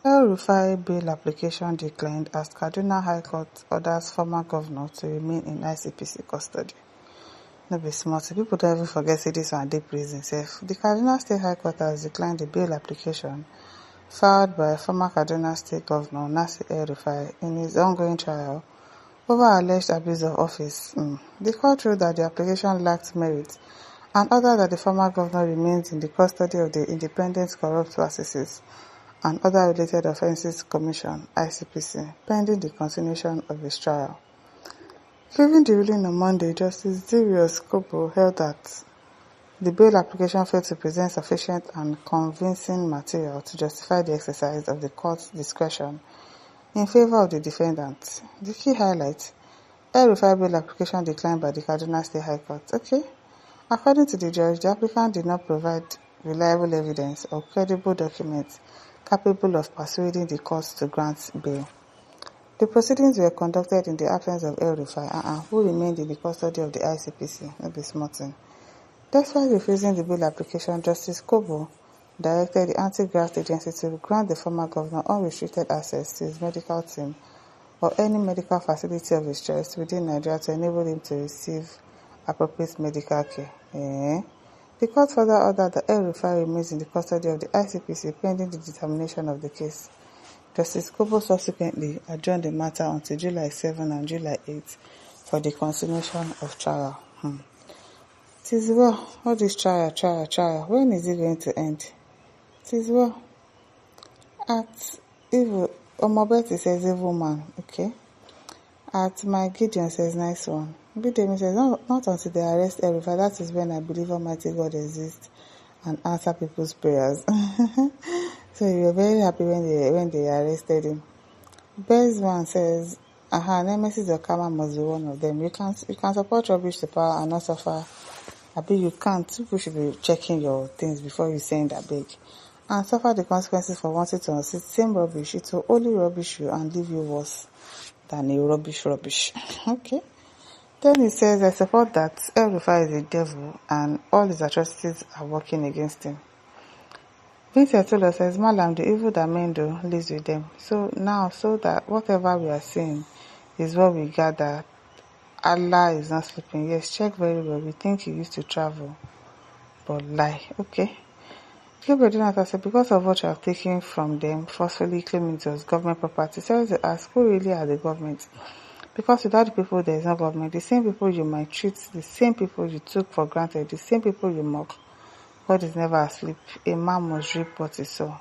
El-Rufai bail application declined as Kaduna High Court orders former governor to remain in ICPC custody. No be small thing. People don't even forget say this one dey prison sef. The Kaduna State High Court has declined the bail application filed by former Kaduna State Governor Nasir El-Rufai in his ongoing trial over alleged abuse of office. The court ruled that the application lacked merit and ordered that the former governor remains in the custody of the Independent Corrupt Practices and Other Related Offences Commission (ICPC) pending the continuation of his trial. Giving the ruling on Monday, Justice Cripple held that the bail application failed to present sufficient and convincing material to justify the exercise of the court's discretion in favor of the defendant. The key highlight: El-Rufai bail application declined by the Kaduna State High Court. Okay. According to the judge, the applicant did not provide reliable evidence or credible documents capable of persuading the court to grant bail. The proceedings were conducted in the absence of El-Rufai, who remained in the custody of the ICPC. No be small thing. Despite refusing the bail application, Justice Kobo directed the anti-graft agency to grant the former governor unrestricted access to his medical team or any medical facility of his choice within Nigeria to enable him to receive appropriate medical care. The court further ordered that El-Rufai remains in the custody of the ICPC pending the determination of the case. Justice Kobo subsequently adjourned the matter until July 7 and July 8 for the continuation of trial. It is well, all this trial, when is it going to end? It is well. At evil, Omobeti says evil man, okay? At my Gideon says nice one. Bidemi says not until they arrest El-Rufai, that is when I believe Almighty God exists and answer people's prayers. So you were very happy when they arrested him. Best one says, nemesis or karma must be one of them. You can support rubbish to power and not suffer. You can't. People should be checking your things before you send a big. And suffer the consequences for wanting to unseat same rubbish. It will only rubbish you and leave you worse than a rubbish. Okay. Then he says, I support that El-Rufai is a devil and all his atrocities are working against him. Vincent Tolo says, Malam, the evil that men do lives with them. So that whatever we are seeing is what we gather. Allah is not sleeping. Yes, check very well. We think he used to travel, but lie. Okay. Gabriel Jonathan said, because of what you have taken from them, forcefully claiming it was government property. So they ask, who really are the government? Because without the people, there is no government. The same people you might treat, the same people you took for granted, the same people you mock. God is never asleep. A man must reap what he sow.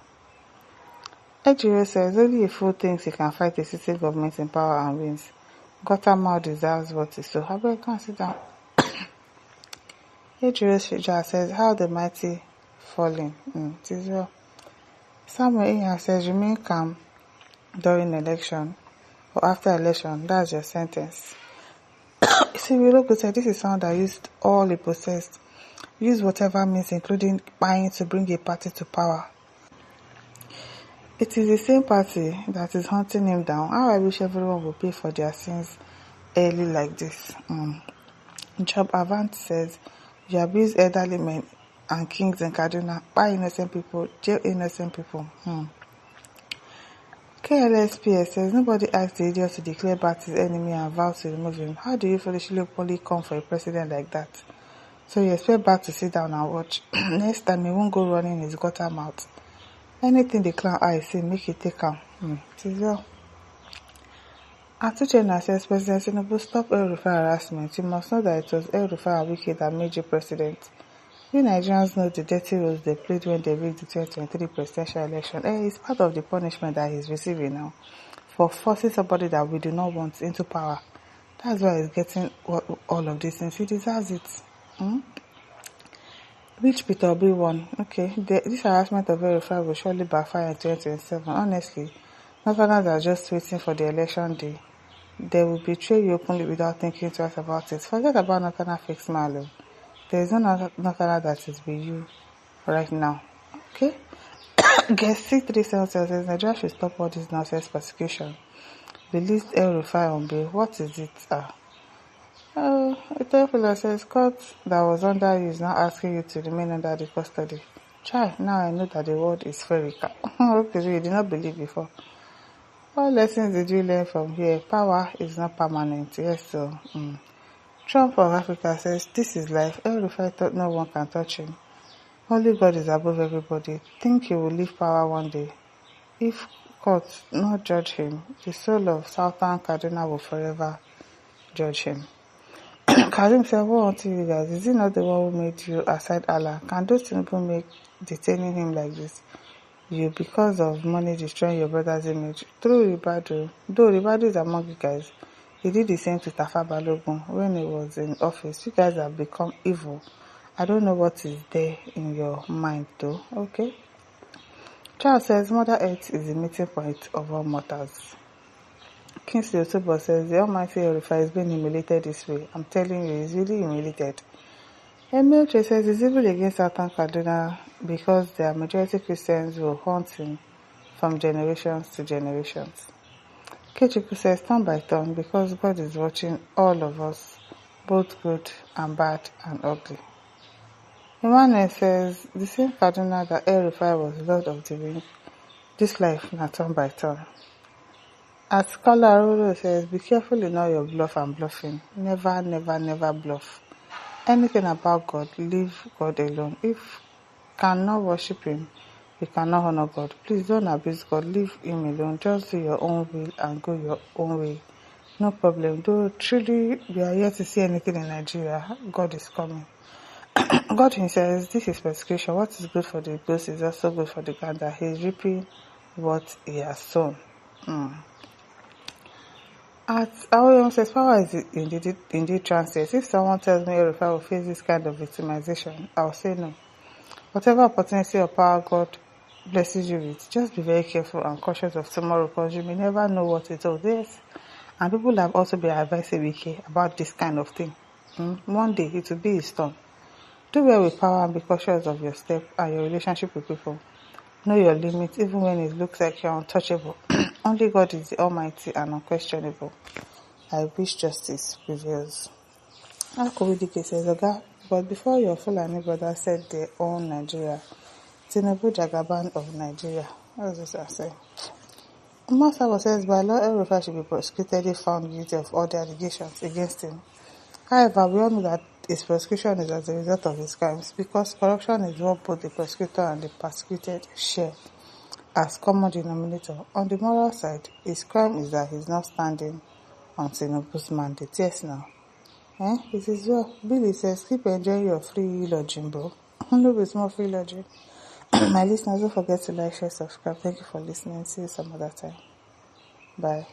Ejiro says, only a fool thinks he can fight a sitting government in power and wins. Gotama deserves what he sow. How about can sit down? Ejiro says, how the mighty falling. It is well. Samuel Inya says, remain calm during election or after election. That's your sentence. See, we look at this is someone that used all he possessed. Use whatever means, including buying, to bring a party to power. It is the same party that is hunting him down. How I wish everyone would pay for their sins early like this. Job Avant says, you abuse elderly men and kings in Kaduna, buy innocent people, jail innocent people. KLSPS says, nobody asked the idiot to declare Bat his enemy and vow to remove him. How do you foolishly only come for a president like that? So you expect Bat to sit down and watch. Next time he won't go running his gutter mouth. Anything the clown eye say, make it take him. It is well. Atuchena says, President Tinubu, stop El-Rufai harassment. You must know that it was El-Rufai and Wike that made you president. You Nigerians know the dirty roles they played when they rigged the 2023 presidential election. It's part of the punishment that he's receiving now for forcing somebody that we do not want into power. That's why he's getting all of these things. He deserves it. Which Peter Obi won? Okay, this harassment of El-Rufai will surely backfire in 2027. Honestly, Northerners are just waiting for the election day. They will betray you openly without thinking twice about it. Forget about Northerner fake smile. There is no Northerner that is with you right now. Okay? Guest C37 says Nigeria should stop all this nonsense persecution. Released El-Rufai on bail. What is it? A fellow says court that was under you is now asking you to remain under the custody. Try, now I know that the world is spherical. Okay, so you did not believe before. What lessons did you learn from here? Power is not permanent. Yes, so Trump of Africa says, this is life. El-Rufai thought no one can touch him. Only God is above everybody. Think he will leave power one day. If courts not judge him, the soul of Southern Kaduna will forever judge him. Karim said, what unto you guys? Is he not the one who made you aside Allah? Can those Tinubu make detaining him like this? You, because of money, destroying your brother's image. Through Ribadu, though Ribadu is among you guys, he did the same to Tafa Balogun when he was in office. You guys have become evil. I don't know what is there in your mind though. Okay. Charles says, Mother Earth is the meeting point of all mortals. Kingsley Otobo says, the Almighty El-Rufai is being humiliated this way. I'm telling you, he's really humiliated. Emil says, it's evil against Southern Kaduna because their majority Christians will haunt him from generations to generations. Kechiku says, turn by turn, because God is watching all of us, both good and bad and ugly. Emmanuel says, the same Kaduna that El-Rufai was Lord of the Ring, this life na turn by turn. As Scholar Aruro says, be careful in all your bluff and bluffing. Never, never, never bluff. Anything about God, leave God alone. If you cannot worship him, you cannot honor God. Please don't abuse God, leave him alone. Just do your own will and go your own way. No problem. Though truly we are yet to see anything in Nigeria, God is coming. God himself says, this is persecution. What is good for the goose is also good for the gander. He is reaping what he has sown. At Aoyom says, power is indeed transit. If someone tells me El-Rufai will face this kind of victimization, I'll say no. Whatever opportunity or power God blesses you with, just be very careful and cautious of tomorrow, because you may never know what it all is. And people have also been advising Wike about this kind of thing. One day it will be his turn. Do well with power and be cautious of your step and your relationship with people. Know your limits even when it looks like you're untouchable. Only God is the Almighty and unquestionable. I wish justice prevails. Akowidike says, Oga, but before your Fulani brother said they own Nigeria, Tinubu Jagaban of Nigeria. What does this say? Masabo says, by law, El-Rufai should be prosecuted if found guilty of all the allegations against him. However, we all know that his prosecution is as a result of his crimes, because corruption is what both the prosecutor and the persecuted share as common denominator. On the moral side, his crime is that he's not standing on Tinubu's mandate. Yes, now. It is well. Billy says, keep enjoying your free lodging, bro. No, it's more free lodging. My listeners, don't forget to like, share, subscribe. Thank you for listening. See you some other time. Bye.